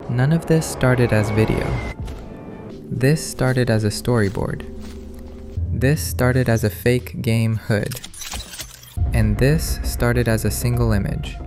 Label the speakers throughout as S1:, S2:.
S1: None of this started as video. This started as a storyboard. This started as a fake game hood. And this started as a single image.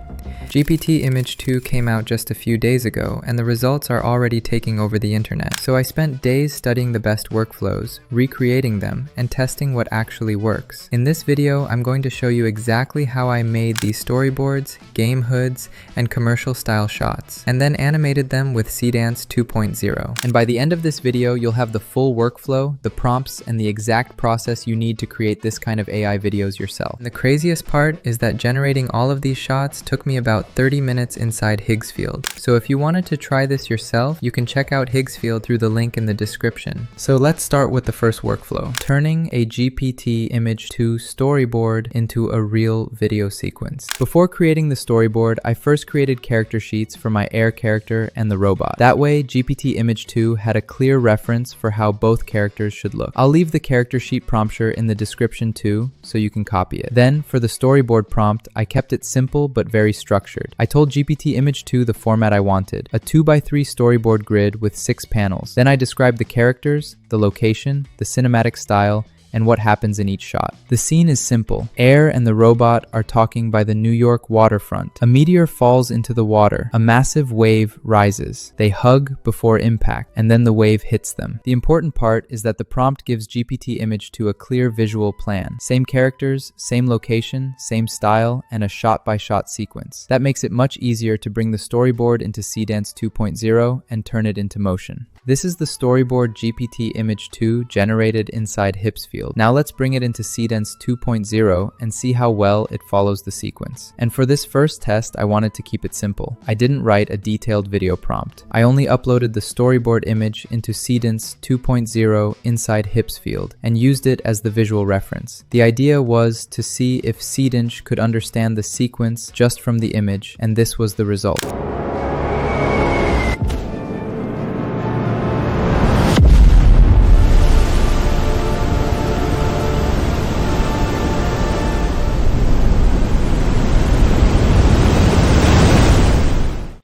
S1: GPT Image 2 came out just a few days ago, and the results are already taking over the internet. So I spent days studying the best workflows, recreating them, and testing what actually works. In this video, I'm going to show you exactly how I made these storyboards, game hoods, and commercial style shots, and then animated them with Seedance 2.0. And by the end of this video, you'll have the full workflow, the prompts, and the exact process you need to create this kind of AI videos yourself. And the craziest part is that generating all of these shots took me about 30 minutes inside Higgsfield. So if you wanted to try this yourself, you can check out Higgsfield through the link in the description. So let's start with the first workflow, turning a GPT Image 2 storyboard into a real video sequence. Before creating the storyboard, I first created character sheets for my air character and the robot. That way, GPT Image 2 had a clear reference for how both characters should look. I'll leave the character sheet prompter in the description too, so you can copy it. Then, for the storyboard prompt, I kept it simple but very structured. I told GPT Image 2 the format I wanted, a 2x3 storyboard grid with 6 panels. Then I described the characters, the location, the cinematic style, and what happens in each shot. The scene is simple. Air and the robot are talking by the New York waterfront. A meteor falls into the water. A massive wave rises. They hug before impact, and then the wave hits them. The important part is that the prompt gives GPT Image 2 a clear visual plan. Same characters, same location, same style, and a shot-by-shot sequence. That makes it much easier to bring the storyboard into Seedance 2.0 and turn it into motion. This is the storyboard GPT Image 2 generated inside Higgsfield. Now let's bring it into Seedance 2.0 and see how well it follows the sequence. And for this first test, I wanted to keep it simple. I didn't write a detailed video prompt. I only uploaded the storyboard image into Seedance 2.0 inside Higgsfield and used it as the visual reference. The idea was to see if Seedance could understand the sequence just from the image, and this was the result.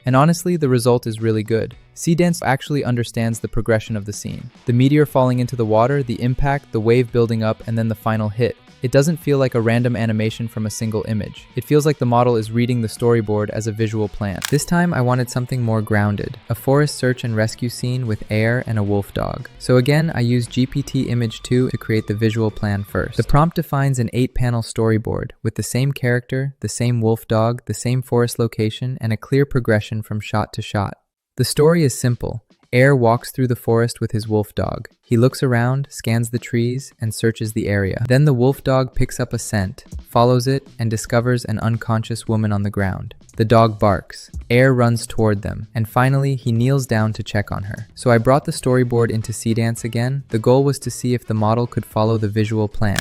S1: And honestly, the result is really good. Seedance actually understands the progression of the scene. The meteor falling into the water, the impact, the wave building up, and then the final hit. It doesn't feel like a random animation from a single image. It feels like the model is reading the storyboard as a visual plan. This time I wanted something more grounded, a forest search and rescue scene with air and a wolf dog. So again, I used GPT Image 2 to create the visual plan first. The prompt defines an 8-panel storyboard with the same character, the same wolf dog, the same forest location, and a clear progression from shot to shot. The story is simple. Air walks through the forest with his wolf dog. He looks around, scans the trees, and searches the area. Then the wolf dog picks up a scent, follows it, and discovers an unconscious woman on the ground. The dog barks. Air runs toward them, and finally he kneels down to check on her. So I brought the storyboard into Seedance again. The goal was to see if the model could follow the visual plan.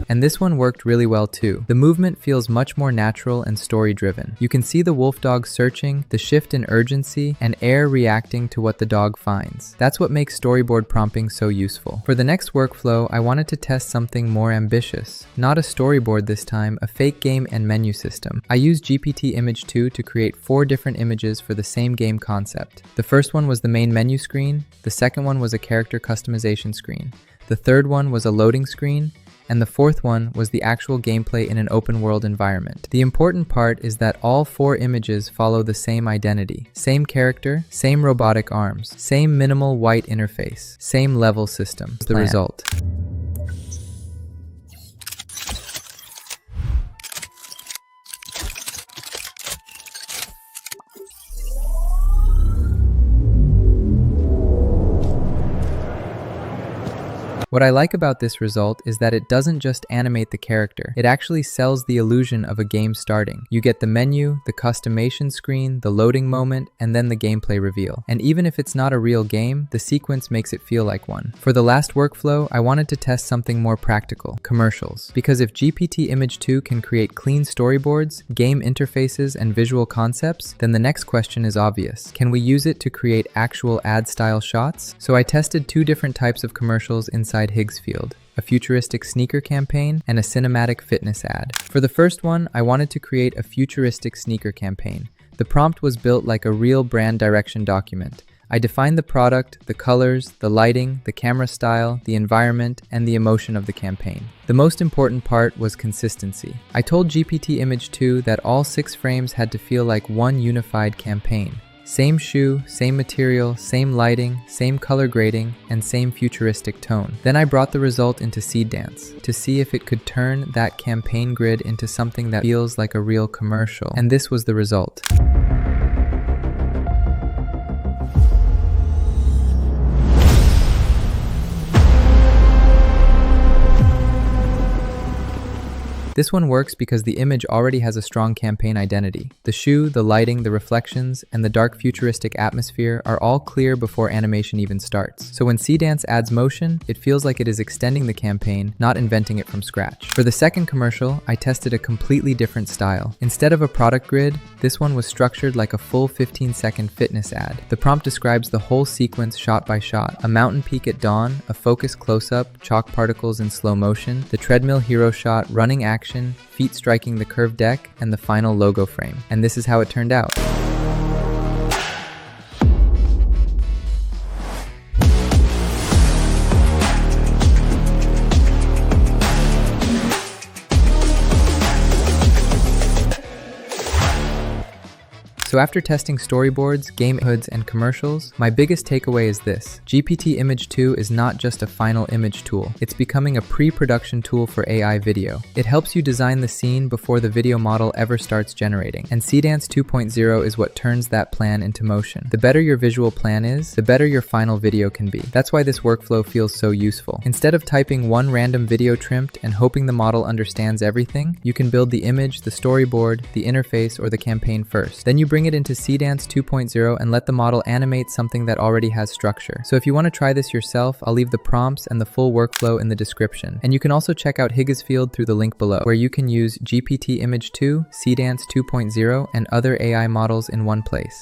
S1: And this one worked really well too. The movement feels much more natural and story-driven. You can see the wolf dog searching, the shift in urgency, and Air reacting to what the dog finds. That's what makes storyboard prompting so useful. For the next workflow, I wanted to test something more ambitious. Not a storyboard this time, a fake game and menu system. I used GPT Image 2 to create 4 different images for the same game concept. The first one was the main menu screen, the second one was a character customization screen, the third one was a loading screen, and the fourth one was the actual gameplay in an open world environment. The important part is that all 4 images follow the same identity. Same character, same robotic arms, same minimal white interface, same level system. The result. What I like about this result is that it doesn't just animate the character, it actually sells the illusion of a game starting. You get the menu, the customation screen, the loading moment, and then the gameplay reveal. And even if it's not a real game, the sequence makes it feel like one. For the last workflow, I wanted to test something more practical: commercials. Because if GPT Image 2 can create clean storyboards, game interfaces, and visual concepts, then the next question is obvious. Can we use it to create actual ad-style shots? So I tested two different types of commercials inside Higgsfield: a futuristic sneaker campaign and a cinematic fitness ad. For the first one, I wanted to create a futuristic sneaker campaign. The prompt was built like a real brand direction document. I defined the product, the colors, the lighting, the camera style, the environment, and the emotion of the campaign. The most important part was consistency. I told GPT Image 2 that all 6 frames had to feel like one unified campaign. Same shoe, same material, same lighting, same color grading, and same futuristic tone. Then I brought the result into Seedance to see if it could turn that campaign grid into something that feels like a real commercial. And this was the result. This one works because the image already has a strong campaign identity. The shoe, the lighting, the reflections, and the dark futuristic atmosphere are all clear before animation even starts. So when Seedance adds motion, it feels like it is extending the campaign, not inventing it from scratch. For the second commercial, I tested a completely different style. Instead of a product grid, this one was structured like a full 15-second fitness ad. The prompt describes the whole sequence shot by shot: a mountain peak at dawn, a focused close-up, chalk particles in slow motion, the treadmill hero shot, running action, feet striking the curved deck, and the final logo frame. And this is how it turned out. So after testing storyboards, game hoods, and commercials, my biggest takeaway is this: GPT Image 2 is not just a final image tool, it's becoming a pre-production tool for AI video. It helps you design the scene before the video model ever starts generating, and Seedance 2.0 is what turns that plan into motion. The better your visual plan is, the better your final video can be. That's why this workflow feels so useful. Instead of typing one random video trimmed and hoping the model understands everything, you can build the image, the storyboard, the interface, or the campaign first. Then you bring it into Seedance 2.0 and let the model animate something that already has structure. So if you want to try this yourself, I'll leave the prompts and the full workflow in the description. And you can also check out Higgsfield through the link below, where you can use GPT Image 2, Seedance 2.0, and other AI models in one place.